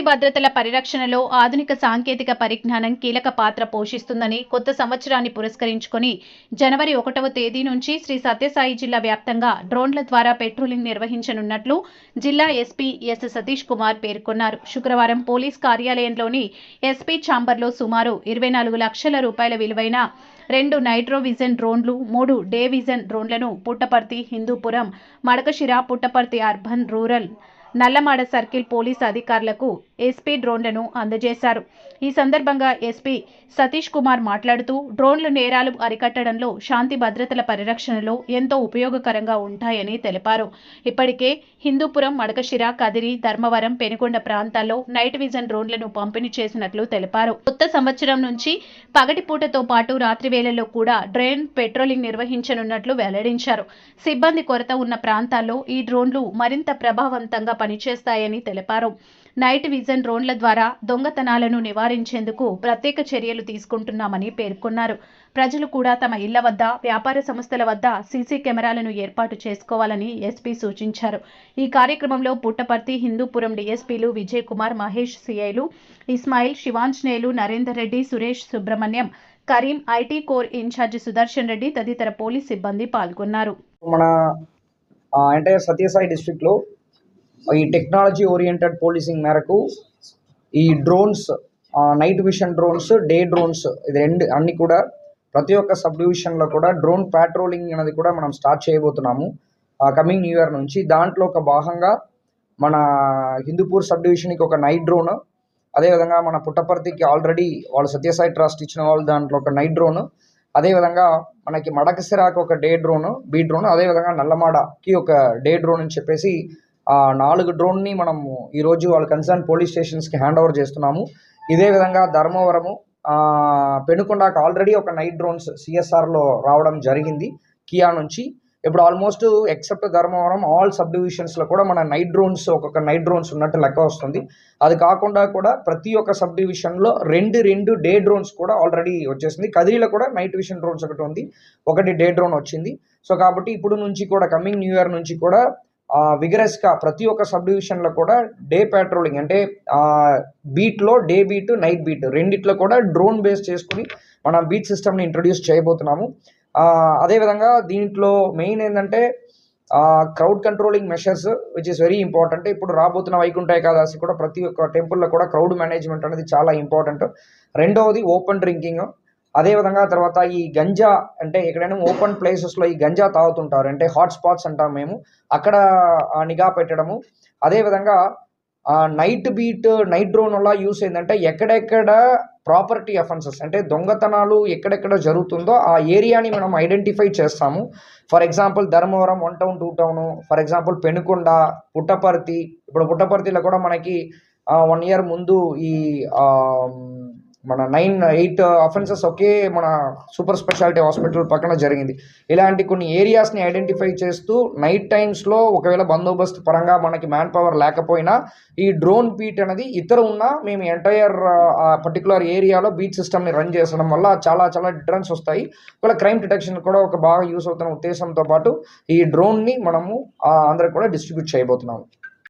శాంతి భద్రతల పరిరక్షణలో ఆధునిక సాంకేతిక పరిజ్ఞానం కీలక పాత్ర పోషిస్తుందని కొత్త సంవత్సరాన్ని పురస్కరించుకొని జనవరి 1వ తేదీ నుంచి శ్రీ సత్యసాయి జిల్లా వ్యాప్తంగా డ్రోన్ల ద్వారా పెట్రోలింగ్ నిర్వహించనున్నట్లు జిల్లా ఎస్పీ ఎస్ సతీష్ కుమార్ పేర్కొన్నారు. శుక్రవారం పోలీస్ కార్యాలయంలోని ఎస్పీ ఛాంబర్లో సుమారు 24 లక్షల రూపాయల విలువైన 2 నైట్రోవిజన్ డ్రోన్లు, 3 డే విజన్ డ్రోన్లను Puttaparthi, Hindupuram, Madakasira, Puttaparthi urban, rural, Nallamada circle police అధికారులకు ఎస్పీ డ్రోన్లను అందజేశారు. ఈ సందర్భంగా ఎస్పీ సతీష్ కుమార్ మాట్లాడుతూ డ్రోన్లు నేరాలు అరికట్టడంలో, శాంతి భద్రతల పరిరక్షణలో ఎంతో ఉపయోగకరంగా ఉంటాయని తెలిపారు. ఇప్పటికే హిందూపురం, మడకశిర, కదిరి, ధర్మవరం, పెనుకొండ ప్రాంతాల్లో నైట్ విజన్ డ్రోన్లను పంపిణీ చేసినట్లు తెలిపారు. కొత్త సంవత్సరం నుంచి పగటిపూటతో పాటు రాత్రి వేళల్లో కూడా డ్రోన్ పెట్రోలింగ్ నిర్వహించనున్నట్లు వెల్లడించారు. సిబ్బంది కొరత ఉన్న ప్రాంతాల్లో ఈ డ్రోన్లు మరింత ప్రభావవంతంగా పనిచేస్తాయని తెలిపారు. నైట్ విజన్ డ్రోన్ల ద్వారా దొంగతనాలను నివారించేందుకు ప్రత్యేక చర్యలు తీసుకుంటున్నామని పేర్కొన్నారు. ప్రజలు కూడా తమ ఇళ్ల వద్ద, వ్యాపార సంస్థల వద్ద సీసీ కెమెరాలను ఏర్పాటు చేసుకోవాలని ఎస్పీ సూచించారు. ఈ కార్యక్రమంలో పుట్టపర్తి, హిందూపురం డీఎస్పీలు విజయ్ కుమార్, మహేష్, సిఐలు Ismail, Sivanjaneyulu, Narender Reddy, Suresh, Subrahmanyam, Karim, IT core incharge Sudarshan Reddy తదితర పోలీస్ సిబ్బంది పాల్గొన్నారు. మన ఎంటైర్ సత్యసాయి డిస్ట్రిక్ట్లో ఈ టెక్నాలజీ ఓరియంటెడ్ పోలీసింగ్ మేరకు ఈ drones, night vision drones, day drones, ఇది అన్ని కూడా ప్రతి ఒక్క సబ్ డివిజన్లో కూడా డ్రోన్ ప్యాట్రోలింగ్ అనేది కూడా మనం స్టార్ట్ చేయబోతున్నాము కమింగ్ న్యూ ఇయర్ నుంచి. దాంట్లో ఒక భాగంగా మన హిందూపూర్ సబ్ డివిజన్కి ఒక నైట్ డ్రోన్, అదేవిధంగా మన పుట్టపర్తికి ఆల్రెడీ వాళ్ళు సత్యసాయి ట్రస్ట్ ఇచ్చిన వాళ్ళు దాంట్లో ఒక నైట్ డ్రోన్, అదేవిధంగా మనకి మడకశిరాకి ఒక డే డ్రోన్, బీ డ్రోన్, అదేవిధంగా నల్లమాడకి ఒక డే డ్రోన్ అని చెప్పేసి 4 డ్రోన్ని మనము ఈరోజు వాళ్ళ కన్సర్న్ పోలీస్ స్టేషన్స్కి హ్యాండ్ ఓవర్ చేస్తున్నాము. ఇదే విధంగా ధర్మవరము, పెనుకొండకు ఆల్రెడీ ఒక నైట్ డ్రోన్స్ సిఎస్ఆర్లో రావడం జరిగింది కియా నుంచి. ఇప్పుడు almost except Dharmavaram all sub డివిజన్స్లో కూడా మన నైట్ డ్రోన్స్, ఒక్కొక్క నైట్ డ్రోన్స్ ఉన్నట్టు లెక్క వస్తుంది. అది కాకుండా కూడా ప్రతి ఒక్క సబ్ డివిజన్లో రెండు డే డ్రోన్స్ కూడా ఆల్రెడీ వచ్చేసింది. కదిరిలో కూడా నైట్ విషన్ డ్రోన్స్ ఒకటి ఉంది, ఒకటి డే డ్రోన్ వచ్చింది. సో కాబట్టి ఇప్పుడు నుంచి కూడా కమింగ్ న్యూ ఇయర్ నుంచి కూడా విగరస్గా ప్రతి ఒక్క సబ్ డివిజన్లో కూడా డే పెట్రోలింగ్ అంటే బీట్లో, డే బీట్, నైట్ బీట్ రెండిట్లో కూడా డ్రోన్ బేస్ చేసుకుని మనం బీట్ సిస్టమ్ని ఇంట్రడ్యూస్ చేయబోతున్నాము. అదేవిధంగా దీంట్లో మెయిన్ ఏంటంటే crowd controlling measures which is very important. ఇప్పుడు రాబోతున్న వైకుంఠ ఏకాదశి కూడా ప్రతి ఒక్క టెంపుల్లో కూడా క్రౌడ్ మేనేజ్మెంట్ అనేది చాలా ఇంపార్టెంట్. రెండవది ఓపెన్ డ్రింకింగ్, అదేవిధంగా తర్వాత ఈ గంజా అంటే ఎక్కడైనా ఓపెన్ ప్లేసెస్లో ఈ గంజా తాగుతుంటారు, అంటే హాట్ స్పాట్స్ అంటాం మేము, అక్కడ నిఘా పెట్టడము. అదేవిధంగా నైట్ బీట్, నైట్ డ్రోన్ వల్ల యూస్ ఏంటంటే ఎక్కడెక్కడ ప్రాపర్టీ అఫెన్సెస్ అంటే దొంగతనాలు ఎక్కడెక్కడ జరుగుతుందో ఆ ఏరియాని మనం ఐడెంటిఫై చేస్తాము. For example Dharmavaram 1 town 2 town, for example Penukonda, Puttaparthi. ఇప్పుడు పుట్టపర్తిలో కూడా మనకి 1 ఇయర్ ముందు ఈ మన 9-8 అఫెన్సెస్ ఒకే మన సూపర్ స్పెషాలిటీ హాస్పిటల్ పక్కన జరిగింది. ఇలాంటి కొన్ని ఏరియాస్ని ఐడెంటిఫై చేస్తూ నైట్ టైమ్స్లో ఒకవేళ బందోబస్తు పరంగా మనకి మ్యాన్ పవర్ లేకపోయినా ఈ డ్రోన్ బీట్ అనేది ఉన్నా మేము ఎంటైర్ పర్టికులర్ ఏరియాలో బీట్ సిస్టమ్ని రన్ చేసడం వల్ల చాలా డిఫరెన్స్ వస్తాయి. ఒకవేళ క్రైమ్ డిటెక్షన్ కూడా ఒక బాగా యూస్ అవుతున్న ఉద్దేశంతో పాటు ఈ డ్రోన్ని మనము అందరికి కూడా డిస్ట్రిబ్యూట్ చేయబోతున్నాము.